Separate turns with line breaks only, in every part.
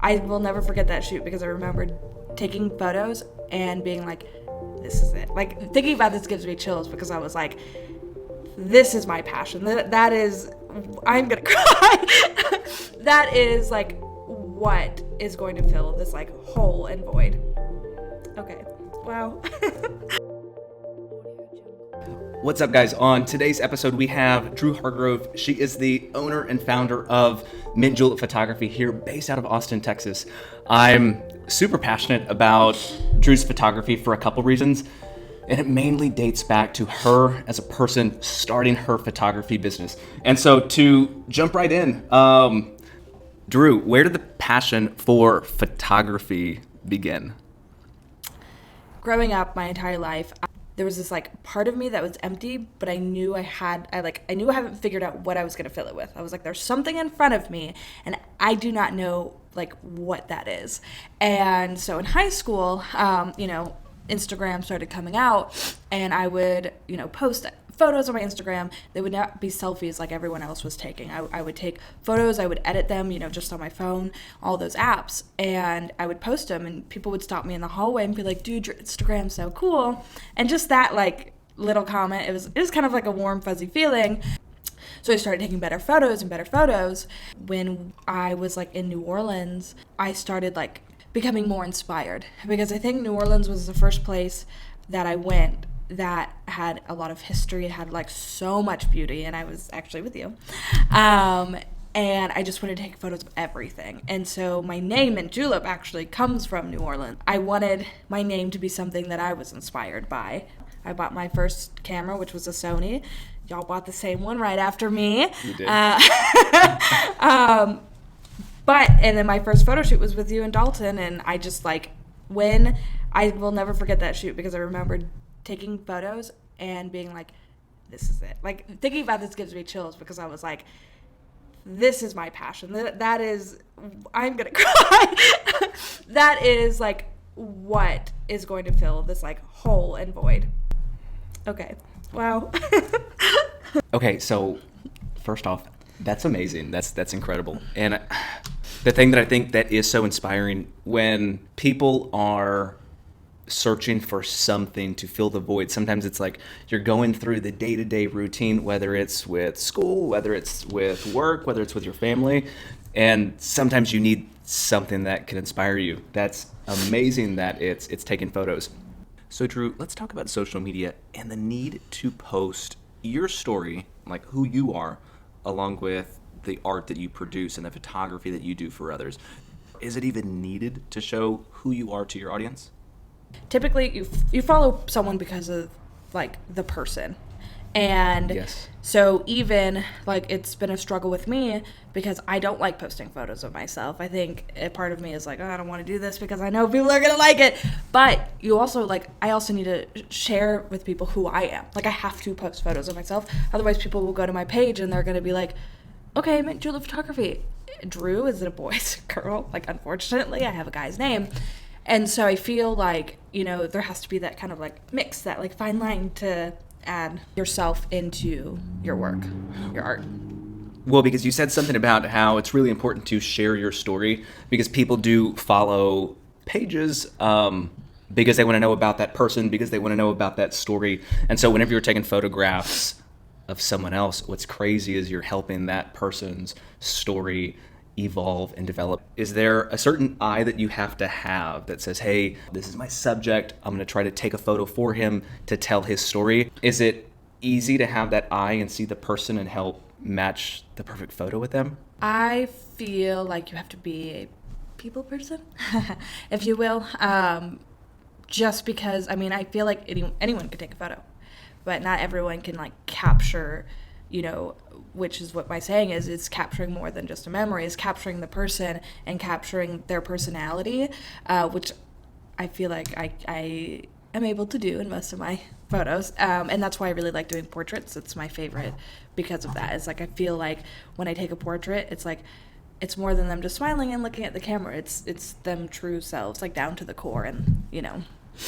I will never forget that shoot because I remember taking photos and being like, this is it. Like, thinking about this gives me chills because I was like, this is my passion. That is, I'm gonna cry. That is like what is going to fill this like hole and void. Okay, wow.
What's up, guys? On today's episode, we have Drew Hargrove. She is the owner and founder of Mint Julep Photography here, based out of Austin, Texas. I'm super passionate about Drew's photography for a couple reasons, and it mainly dates back to her as a person starting her photography business. And so to jump right in, Drew, where did the passion for photography begin?
Growing up my entire life, there was this like part of me that was empty, but I knew I haven't figured out what I was gonna fill it with. I was like, there's something in front of me, and I do not know like what that is. And so in high school, Instagram started coming out, and I would, post photos on my Instagram. They would not be selfies like everyone else was taking. I would take photos, I would edit them, just on my phone, all those apps, and I would post them, and people would stop me in the hallway and be like, dude, your Instagram's so cool. And just that like little comment, it was kind of like a warm, fuzzy feeling. So I started taking better photos and better photos. When I was like in New Orleans, I started like becoming more inspired, because I think New Orleans was the first place that I went that had a lot of history. It had like so much beauty, and I was actually with you. And I just wanted to take photos of everything. And so my name, Mint Julep, actually comes from New Orleans. I wanted my name to be something that I was inspired by. I bought my first camera, which was a Sony. Y'all bought the same one right after me.
You did.
And then my first photo shoot was with you in Dalton, and I just I will never forget that shoot because I remembered taking photos and being like, this is it. Like, thinking about this gives me chills because I was like, this is my passion. That is, I'm gonna cry. That is like what is going to fill this like hole and void. Okay, wow.
Okay, so first off, that's amazing. That's incredible. And the thing that I think that is so inspiring, when people are searching for something to fill the void, sometimes it's like you're going through the day-to-day routine, whether it's with school, whether it's with work, whether it's with your family, and sometimes you need something that can inspire you. That's amazing that it's taking photos. So Drew, let's talk about social media and the need to post your story, like who you are, along with the art that you produce and the photography that you do for others. Is it even needed to show who you are to your audience?
Typically, you follow someone because of like the person. And
Yes.
So even like it's been a struggle with me because I don't like posting photos of myself. I think a part of me is like, oh, I don't want to do this because I know people are going to like it. But you also I also need to share with people who I am. Like, I have to post photos of myself. Otherwise, people will go to my page and they're going to be like, okay, Mint Julep Photography. Drew, is it a boy, girl? Like, unfortunately, I have a guy's name. And so I feel like, there has to be that kind of like mix, that like fine line to add yourself into your work, your art.
Well, because you said something about how it's really important to share your story, because people do follow pages because they want to know about that person, because they want to know about that story. And so whenever you're taking photographs of someone else, what's crazy is you're helping that person's story evolve and develop. Is there a certain eye that you have to have that says, hey, this is my subject, I'm going to try to take a photo for him to tell his story? Is it easy to have that eye and see the person and help match the perfect photo with them?
I feel like you have to be a people person, if you will, just because, I feel like anyone could take a photo, but not everyone can like capture, which is what my saying is, it's capturing more than just a memory, it's capturing the person and capturing their personality, which I feel like I am able to do in most of my photos. And that's why I really like doing portraits. It's my favorite because of that. It's like, I feel like when I take a portrait, it's like, it's more than them just smiling and looking at the camera. It's them true selves, like down to the core, and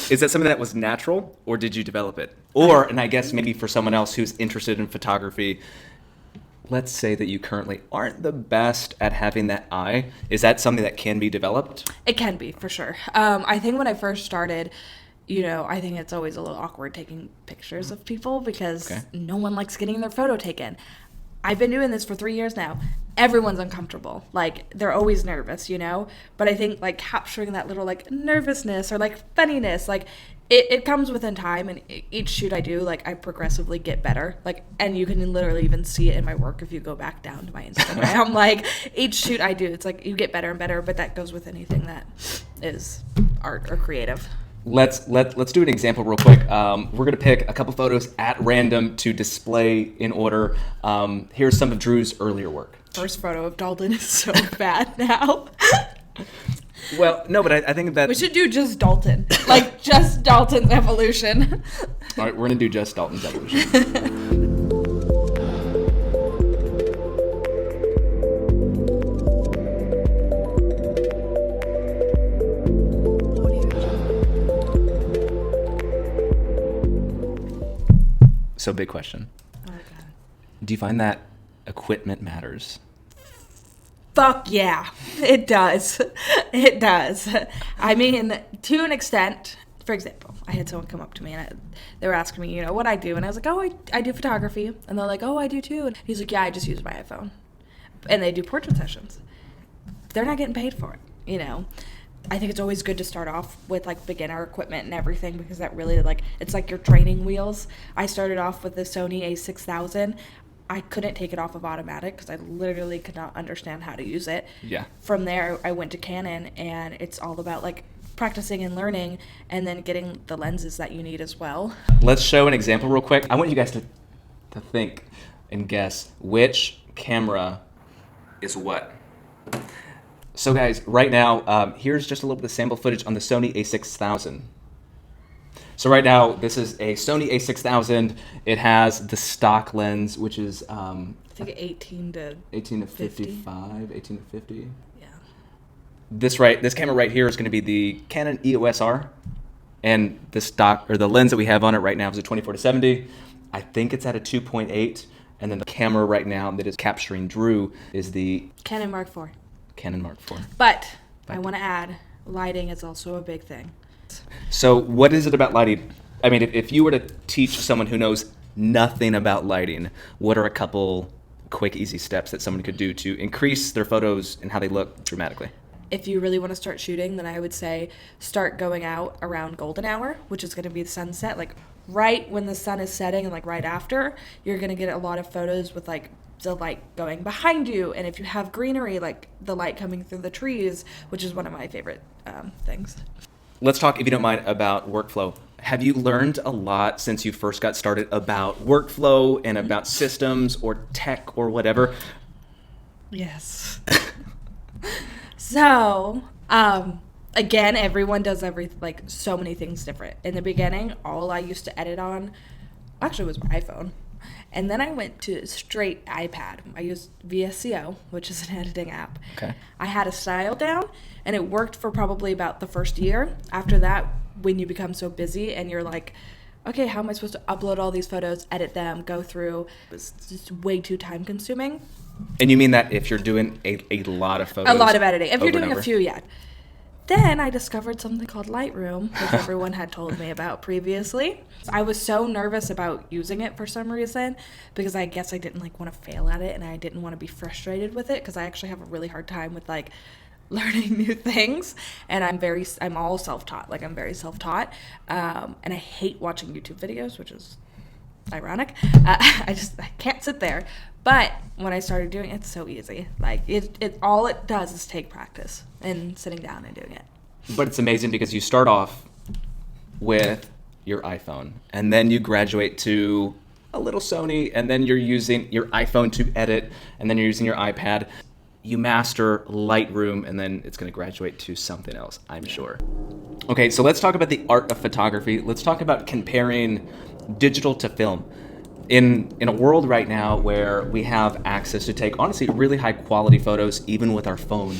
Is that something that was natural, or did you develop it? Or, and I guess maybe for someone else who's interested in photography, let's say that you currently aren't the best at having that eye. Is that something that can be developed?
It can be, for sure. I think when I first started, I think it's always a little awkward taking pictures of people because no one likes getting their photo taken. I've been doing this for 3 years now. Everyone's uncomfortable. Like, they're always nervous, But I think, like, capturing that little, like, nervousness or, like, funniness, like, it comes within time. And each shoot I do, like, I progressively get better. Like, and you can literally even see it in my work if you go back down to my Instagram. Like, each shoot I do, it's like you get better and better. But that goes with anything that is art or creative.
Let's do an example real quick. We're gonna pick a couple photos at random to display in order. Here's some of Drew's earlier work.
First photo of Dalton is so bad now.
Well, no, but I think that
we should do just Dalton, like just Dalton's evolution.
All right, we're gonna do just Dalton's evolution. So, big question.
Oh, God.
Do you find that equipment matters?
Fuck yeah, it does. It does. I mean, to an extent. For example, I had someone come up to me and they were asking me, what I do. And I was like, oh, I do photography. And they're like, oh, I do too. And he's like, yeah, I just use my iPhone. And they do portrait sessions. They're not getting paid for it, I think it's always good to start off with like beginner equipment and everything because that really it's like your training wheels. I started off with the Sony a6000. I couldn't take it off of automatic because I literally could not understand how to use it.
Yeah.
From there, I went to Canon, and it's all about like practicing and learning and then getting the lenses that you need as well.
Let's show an example real quick. I want you guys to think and guess which camera is what. So guys, right now, here's just a little bit of sample footage on the Sony a6000. So right now, this is a Sony a6000. It has the stock lens, which is
I think 18 to
55, 18 to 50.
Yeah.
This camera right here is going to be the Canon EOS R, and the stock or the lens that we have on it right now is a 24 to 70. I think it's at a 2.8, and then the camera right now that is capturing Drew is the
Canon Mark IV.
Canon Mark IV.
But I want to add, lighting is also a big thing.
So what is it about lighting? I mean, if you were to teach someone who knows nothing about lighting, what are a couple quick, easy steps that someone could do to increase their photos and how they look dramatically?
If you really want to start shooting, then I would say start going out around golden hour, which is going to be the sunset. Like right when the sun is setting and like right after, you're going to get a lot of photos with like the light going behind you. And if you have greenery, like the light coming through the trees, which is one of my favorite things.
Let's talk, if you don't mind, about workflow. Have you learned a lot since you first got started about workflow and about systems or tech or whatever?
Yes. So, again, everyone does so many things different. In the beginning, all I used to edit on actually was my iPhone. And then I went to straight iPad. I used VSCO, which is an editing app.
Okay.
I had a style down, and it worked for probably about the first year. After that, when you become so busy and you're like, okay, how am I supposed to upload all these photos, edit them, go through? It's just way too time consuming.
And you mean that if you're doing a lot of photos?
A lot of editing. If you're doing
over.
a few, yeah. Then I discovered something called Lightroom, which everyone had told me about previously. I was so nervous about using it for some reason because I guess I didn't want to fail at it and I didn't want to be frustrated with it because I actually have a really hard time with learning new things, and I'm all self-taught. I'm very self-taught, and I hate watching YouTube videos, which is ironic. I can't sit there. But when I started doing it, it's so easy. It all it does is take practice and sitting down and doing it.
But it's amazing because you start off with your iPhone, and then you graduate to a little Sony, and then you're using your iPhone to edit, and then you're using your iPad. You master Lightroom, and then it's going to graduate to something else, I'm sure. Okay, so let's talk about the art of photography. Let's talk about comparing digital to film. In a world right now where we have access to take, honestly, really high quality photos, even with our phone,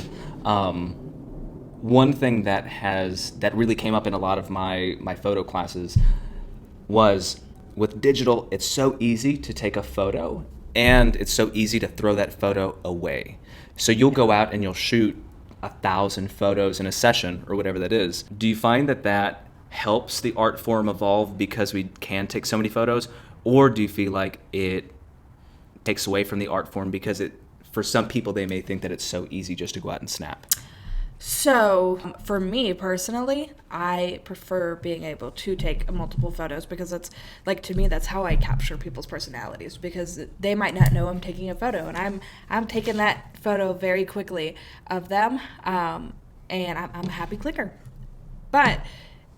one thing that really came up in a lot of my photo classes was with digital, it's so easy to take a photo and it's so easy to throw that photo away. So you'll go out and you'll shoot 1,000 photos in a session or whatever that is. Do you find that helps the art form evolve because we can take so many photos, or do you feel like it takes away from the art form because for some people they may think that it's so easy just to go out and snap?
So for me personally, I prefer being able to take multiple photos because it's like, to me, that's how I capture people's personalities, because they might not know I'm taking a photo, and I'm taking that photo very quickly of them, and I'm a happy clicker.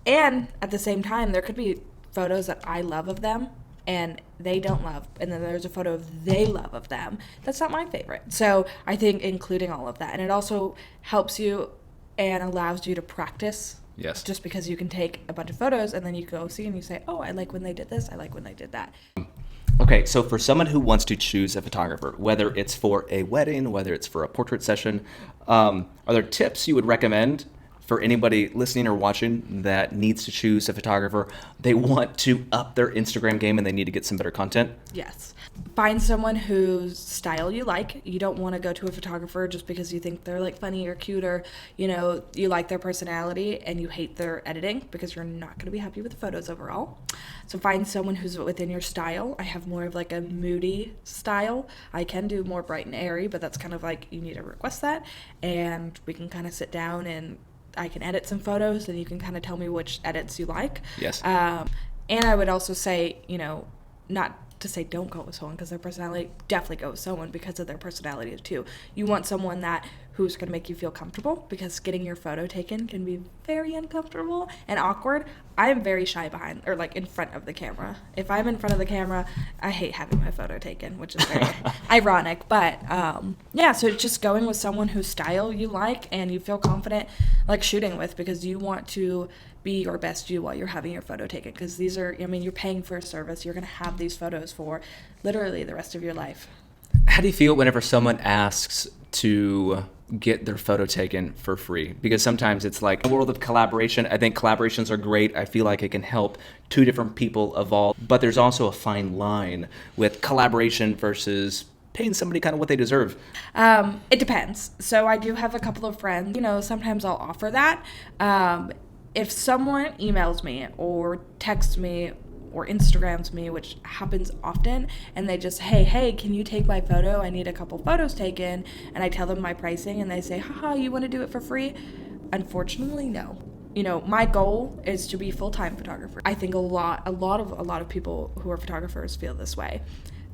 And at the same time, there could be photos that I love of them and they don't love, and then there's a photo of they love of them that's not my favorite. So I think including all of that, and it also helps you and allows you to practice.
Yes.
Just because you can take a bunch of photos and then you go see and you say, oh, I like when they did this, I like when they did that.
Okay, so for someone who wants to choose a photographer, whether it's for a wedding, whether it's for a portrait session, are there tips you would recommend for anybody listening or watching that needs to choose a photographer? They want to up their Instagram game and they need to get some better content?
Yes. Find someone whose style you like. You don't want to go to a photographer just because you think they're like funny or cute, or, you know, you like their personality and you hate their editing, because you're not going to be happy with the photos overall. So find someone who's within your style. I have more of like a moody style. I can do more bright and airy, but that's kind of like, you need to request that, and we can kind of sit down and I can edit some photos and you can kind of tell me which edits you like.
Yes.
And I would also say, you know, not to say don't go with someone because their personality, definitely go with someone because of their personality too. You want someone who's going to make you feel comfortable, because getting your photo taken can be very uncomfortable and awkward. I am very shy behind, or like in front of the camera. If I'm in front of the camera, I hate having my photo taken, which is very ironic. But yeah, so just going with someone whose style you like and you feel confident like shooting with, because you want to be your best you while you're having your photo taken, because these are, I mean, you're paying for a service. You're going to have these photos for literally the rest of your life.
How do you feel whenever someone asks to get their photo taken for free? Because sometimes it's like a world of collaboration. I think collaborations are great. I feel like it can help two different people evolve, but there's also a fine line with collaboration versus paying somebody kind of what they deserve.
It depends. So I do have a couple of friends, you know, sometimes I'll offer that. If someone emails me or texts me or Instagrams me, which happens often, and they just, hey, can you take my photo? I need a couple photos taken. And I tell them my pricing and they say, haha, you want to do it for free? Unfortunately, no. You know, my goal is to be full-time photographer. I think a lot of people who are photographers feel this way.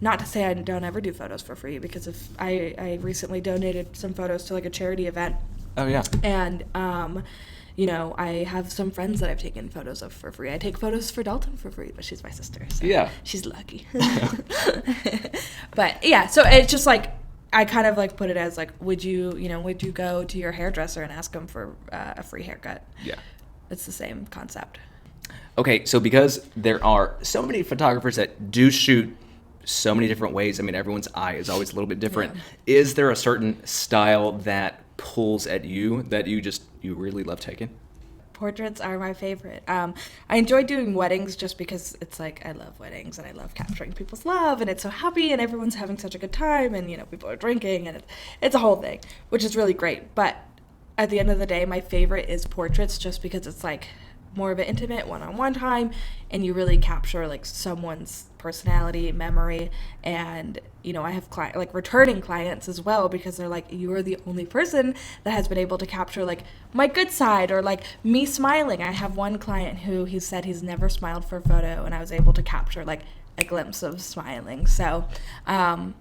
Not to say I don't ever do photos for free, because if I recently donated some photos to like a charity event.
Oh yeah. And
you know, I have some friends that I've taken photos of for free. I take photos for Dalton for free, but she's my sister, so yeah, she's lucky. But yeah, so it's just like, I kind of like put it as like, would you go to your hairdresser and ask them for a free haircut? Yeah. It's the same concept.
Okay, so because there are so many photographers that do shoot so many different ways, I mean, everyone's eye is always a little bit different. Yeah. Is there a certain style that pulls at you that you really love taking?
Portraits are my favorite. I enjoy doing weddings just because it's like, I love weddings and I love capturing people's love, and it's so happy and everyone's having such a good time, and, you know, people are drinking, and it's a whole thing, which is really great. But at the end of the day, my favorite is portraits, just because it's like more of an intimate one-on-one time, and you really capture like someone's personality, memory, and, you know, I have returning clients as well, because they're like, you are the only person that has been able to capture like my good side, or like me smiling. I have one client who he said he's never smiled for a photo, and I was able to capture like a glimpse of smiling. So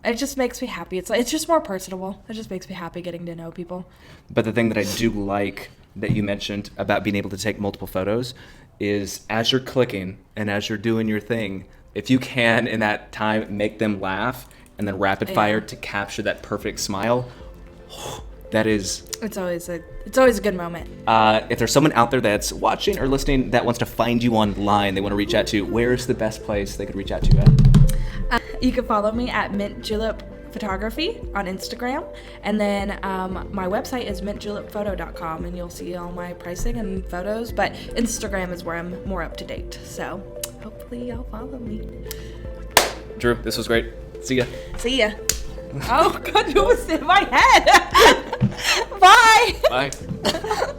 it just makes me happy. It's just more personable. It just makes me happy getting to know people.
But the thing that I do like that you mentioned about being able to take multiple photos is, as you're clicking and as you're doing your thing, if you can in that time make them laugh and then rapid fire to capture that perfect smile, that is, it's always a good moment. If there's someone out there that's watching or listening that wants to find you online, they want to reach out to, where's the best place they could reach out to you at?
You can follow me at Mint Julep Photography on Instagram, and then my website is mintjulepphoto.com, and you'll see all my pricing and photos, but Instagram is where I'm more up to date, so hopefully y'all follow me.
Drew, this was great. See ya.
See ya. Oh, God, it was in my head. Bye.
Bye.